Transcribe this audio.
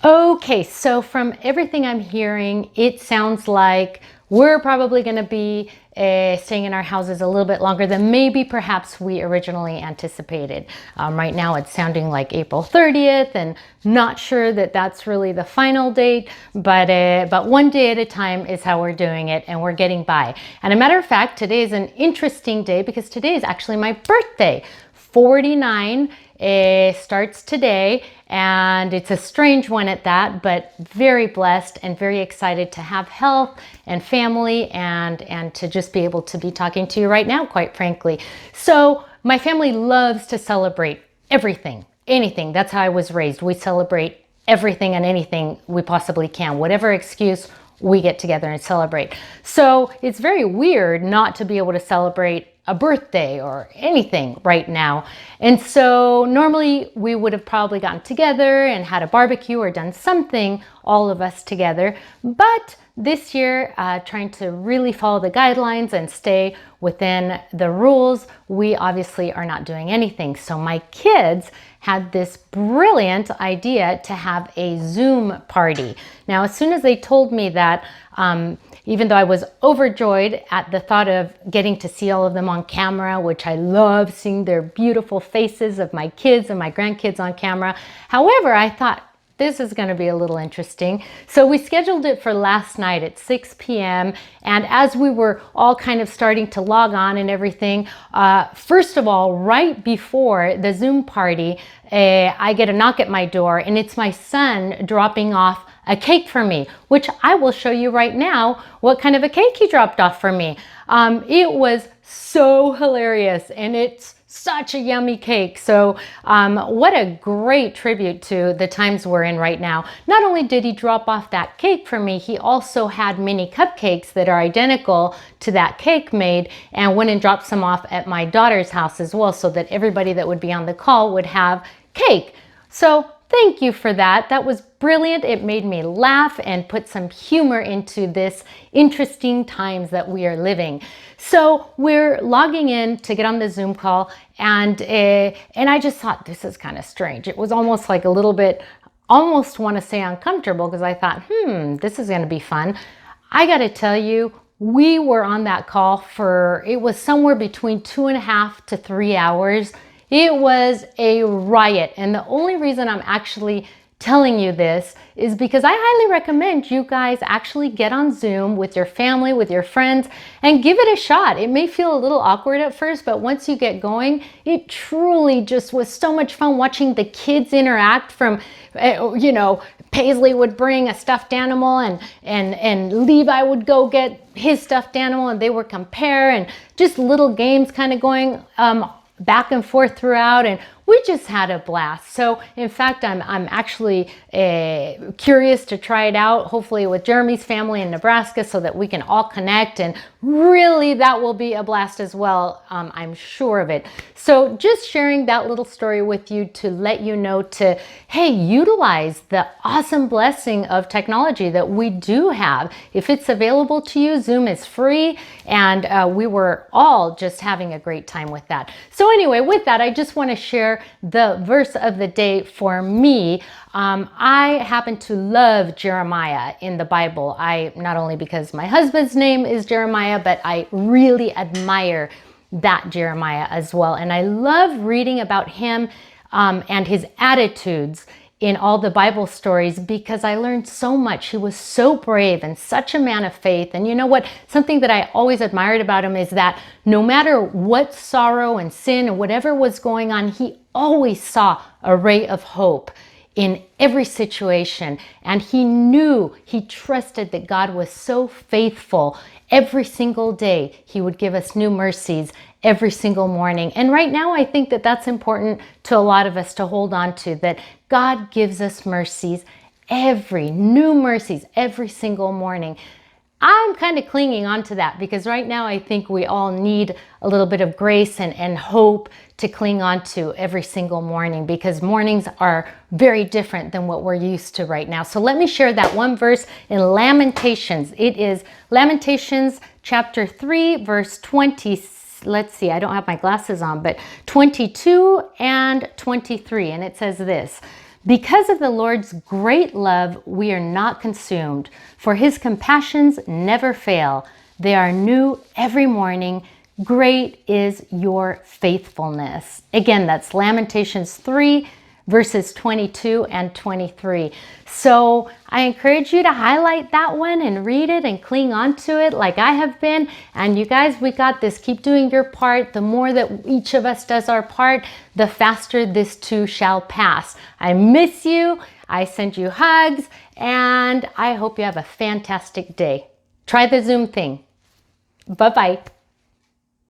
Okay, so from everything I'm hearing, it sounds like we're probably going to be staying in our houses a little bit longer than maybe perhaps we originally anticipated. Right now it's sounding like April 30th, and not sure that that's really the final date, but one day at a time is how we're doing it, and we're getting by. And a matter of fact, today is an interesting day because today is actually my birthday. 49 starts today, and it's a strange one at that, but very blessed and very excited to have health and family and to just be able to be talking to you right now, quite frankly. So my family loves to celebrate everything, anything. That's how I was raised. We celebrate everything and anything we possibly can. Whatever excuse, we get together and celebrate. So it's very weird not to be able to celebrate a birthday or anything right now. And so normally we would have probably gotten together and had a barbecue or done something, all of us together. But this year, trying to really follow the guidelines and stay within the rules, we obviously are not doing anything. So my kids had this brilliant idea to have a Zoom party. Now, as soon as they told me that, even though I was overjoyed at the thought of getting to see all of them on camera, which I love seeing their beautiful faces of my kids and my grandkids on camera. However, I thought, this is going to be a little interesting. So we scheduled it for last night at 6 p.m. And as we were all kind of starting to log on and everything, first of all, right before the Zoom party, I get a knock at my door, and it's my son dropping off a cake for me, which I will show you right now what kind of a cake he dropped off for me. It was so hilarious, and it's such a yummy cake. So what a great tribute to the times we're in right now. Not only did he drop off that cake for me, he also had mini cupcakes that are identical to that cake made, and went and dropped some off at my daughter's house as well, so that everybody that would be on the call would have cake. So thank you for that. That was brilliant. It made me laugh and put some humor into this interesting times that we are living. So we're logging in to get on the Zoom call, and I just thought, this is kind of strange. It was almost like a little bit, almost want to say uncomfortable, because I thought, this is going to be fun. I got to tell you, we were on that call for, it was somewhere between 2.5 to 3 hours. It was a riot. And the only reason I'm actually telling you this is because I highly recommend you guys actually get on Zoom with your family, with your friends, and give it a shot. It may feel a little awkward at first, but once you get going, it truly just was so much fun watching the kids interact. From, Paisley would bring a stuffed animal, and Levi would go get his stuffed animal, and they would compare, and just little games kind of going back and forth throughout, and we just had a blast. So in fact, I'm actually curious to try it out, hopefully with Jeremy's family in Nebraska, so that we can all connect, and really that will be a blast as well. I'm sure of it. So just sharing that little story with you to let you know to, hey, utilize the awesome blessing of technology that we do have. If it's available to you, Zoom is free, and we were all just having a great time with that. So anyway, with that, I just want to share the verse of the day for me. I happen to love Jeremiah in the Bible. Not only because my husband's name is Jeremiah, but I really admire that Jeremiah as well. And I love reading about him and his attitudes in all the Bible stories, because I learned so much. He was so brave and such a man of faith. And you know what? Something that I always admired about him is that no matter what sorrow and sin and whatever was going on, he always saw a ray of hope in every situation. And he trusted that God was so faithful. Every single day, he would give us new mercies every single morning. And right now, I think that that's important to a lot of us to hold on to, that God gives us mercies, new mercies every single morning. I'm kind of clinging on to that, because right now I think we all need a little bit of grace and hope to cling on to every single morning, because mornings are very different than what we're used to right now. So let me share that one verse in Lamentations. It is Lamentations chapter 3, verse 20. Let's see, I don't have my glasses on, but 22 and 23. And it says this: Because of the Lord's great love, we are not consumed, for his compassions never fail. They are new every morning. Great is your faithfulness. Again, that's Lamentations 3, verses 22 and 23. So I encourage you to highlight that one and read it and cling on to it like I have been. And you guys, we got this. Keep doing your part. The more that each of us does our part, the faster this too shall pass. I miss you. I send you hugs, and I hope you have a fantastic day. Try the Zoom thing. Bye-bye.